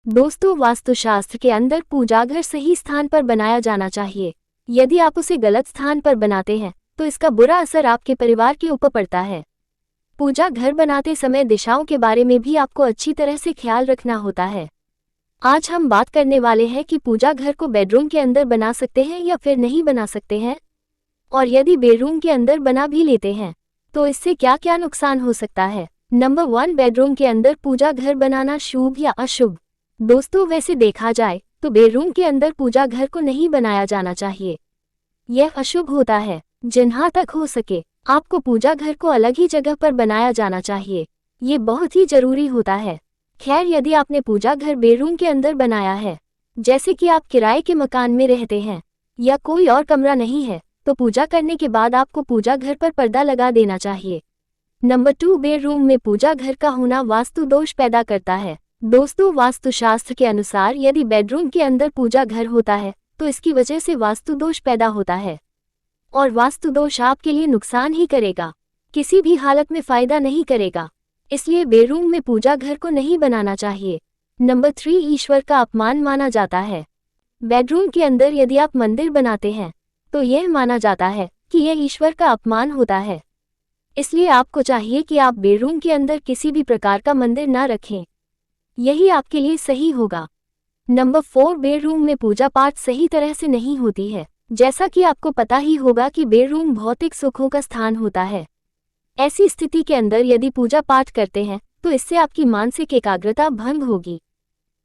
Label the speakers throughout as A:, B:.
A: दोस्तों, वास्तुशास्त्र के अंदर पूजा घर सही स्थान पर बनाया जाना चाहिए। यदि आप उसे गलत स्थान पर बनाते हैं तो इसका बुरा असर आपके परिवार के ऊपर पड़ता है। पूजा घर बनाते समय दिशाओं के बारे में भी आपको अच्छी तरह से ख्याल रखना होता है। आज हम बात करने वाले हैं कि पूजा घर को बेडरूम के अंदर बना सकते हैं या फिर नहीं बना सकते हैं, और यदि बेडरूम के अंदर बना भी लेते हैं तो इससे क्या क्या नुकसान हो सकता है। नंबर 1, बेडरूम के अंदर पूजा घर बनाना शुभ या अशुभ। दोस्तों, वैसे देखा जाए तो बेडरूम के अंदर पूजा घर को नहीं बनाया जाना चाहिए। यह अशुभ होता है। जहाँ तक हो सके आपको पूजा घर को अलग ही जगह पर बनाया जाना चाहिए। ये बहुत ही जरूरी होता है। खैर, यदि आपने पूजा घर बेडरूम के अंदर बनाया है, जैसे कि आप किराए के मकान में रहते हैं या कोई और कमरा नहीं है, तो पूजा करने के बाद आपको पूजा घर पर पर्दा लगा देना चाहिए। नंबर 2, बेडरूम में पूजा घर का होना वास्तु दोष पैदा करता है। दोस्तों, वास्तुशास्त्र के अनुसार यदि बेडरूम के अंदर पूजा घर होता है तो इसकी वजह से वास्तु दोष पैदा होता है, और वास्तु दोष आपके लिए नुकसान ही करेगा, किसी भी हालत में फायदा नहीं करेगा। इसलिए बेडरूम में पूजा घर को नहीं बनाना चाहिए। नंबर 3, ईश्वर का अपमान माना जाता है। बेडरूम के अंदर यदि आप मंदिर बनाते हैं तो यह माना जाता है कि यह ईश्वर का अपमान होता है। इसलिए आपको चाहिए कि आप बेडरूम के अंदर किसी भी प्रकार का मंदिर ना रखें, यही आपके लिए सही होगा। नंबर 4, बेडरूम में पूजा पाठ सही तरह से नहीं होती है। जैसा कि आपको पता ही होगा कि बेडरूम भौतिक सुखों का स्थान होता है। ऐसी स्थिति के अंदर यदि पूजा पाठ करते हैं तो इससे आपकी मानसिक एकाग्रता भंग होगी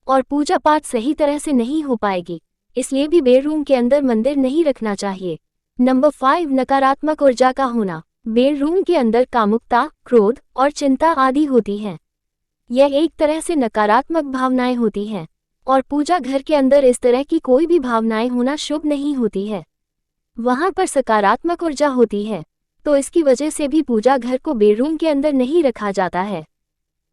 A: और पूजा पाठ सही तरह से नहीं हो पाएगी। इसलिए भी बेडरूम के अंदर मंदिर नहीं रखना चाहिए। नंबर 5, नकारात्मक ऊर्जा का होना। बेडरूम के अंदर कामुकता, क्रोध और चिंता आदि होती हैं। यह एक तरह से नकारात्मक भावनाएं होती हैं, और पूजा घर के अंदर इस तरह की कोई भी भावनाएं होना शुभ नहीं होती है। वहां पर सकारात्मक ऊर्जा होती है, तो इसकी वजह से भी पूजा घर को बेडरूम के अंदर नहीं रखा जाता है।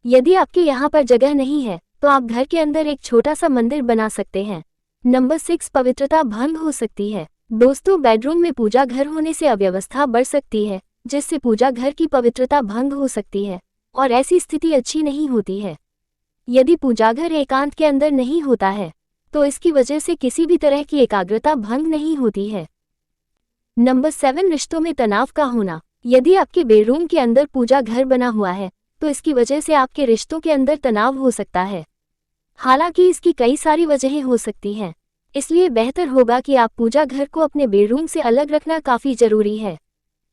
A: यदि आपके यहाँ पर जगह नहीं है तो आप घर के अंदर एक छोटा सा मंदिर बना सकते हैं। नंबर 6, पवित्रता भंग हो सकती है। दोस्तों, बेडरूम में पूजा घर होने से अव्यवस्था बढ़ सकती है, जिससे पूजा घर की पवित्रता भंग हो सकती है, और ऐसी स्थिति अच्छी नहीं होती है। यदि पूजा घर एकांत के अंदर नहीं होता है तो इसकी वजह से किसी भी तरह की एकाग्रता भंग नहीं होती है। नंबर 7, रिश्तों में तनाव का होना। यदि आपके बेडरूम के अंदर पूजा घर बना हुआ है तो इसकी वजह से आपके रिश्तों के अंदर तनाव हो सकता है। हालांकि इसकी कई सारी वजहें हो सकती हैं, इसलिए बेहतर होगा कि आप पूजा घर को अपने बेडरूम से अलग रखना काफी जरूरी है।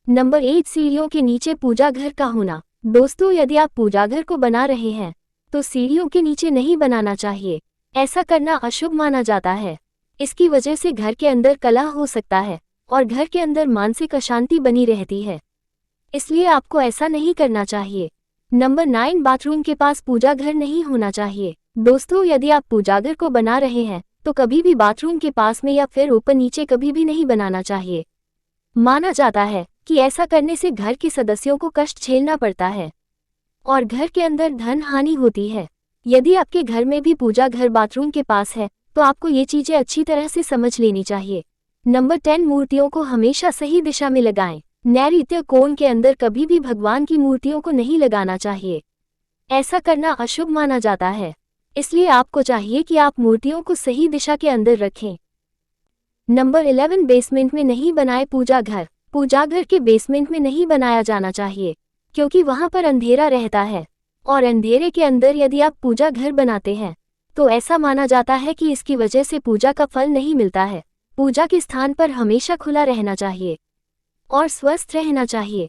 A: नंबर 8, सीढ़ियों के नीचे पूजा घर का होना। दोस्तों, यदि आप पूजा घर को बना रहे हैं तो सीढ़ियों के नीचे नहीं बनाना चाहिए। ऐसा करना अशुभ माना जाता है। इसकी वजह से घर के अंदर कलह हो सकता है और घर के अंदर मानसिक अशांति बनी रहती है। इसलिए आपको ऐसा नहीं करना चाहिए। नंबर 9, बाथरूम के पास पूजा घर नहीं होना चाहिए। दोस्तों, यदि आप पूजा घर को बना रहे हैं तो कभी भी बाथरूम के पास में या फिर ऊपर नीचे कभी भी नहीं बनाना चाहिए। माना जाता है कि ऐसा करने से घर के सदस्यों को कष्ट झेलना पड़ता है और घर के अंदर धन हानि होती है। यदि आपके घर में भी पूजा घर बाथरूम के पास है तो आपको ये चीजें अच्छी तरह से समझ लेनी चाहिए। नंबर 10, मूर्तियों को हमेशा सही दिशा में लगाएं। नैऋत्य कोण के अंदर कभी भी भगवान की मूर्तियों को नहीं लगाना चाहिए। ऐसा करना अशुभ माना जाता है। इसलिए आपको चाहिए कि आप मूर्तियों को सही दिशा के अंदर रखें। नंबर 11, बेसमेंट में नहीं बनाए पूजा घर। पूजा घर के बेसमेंट में नहीं बनाया जाना चाहिए, क्योंकि वहां पर अंधेरा रहता है, और अंधेरे के अंदर यदि आप पूजा घर बनाते हैं तो ऐसा माना जाता है कि इसकी वजह से पूजा का फल नहीं मिलता है। पूजा के स्थान पर हमेशा खुला रहना चाहिए और स्वस्थ रहना चाहिए।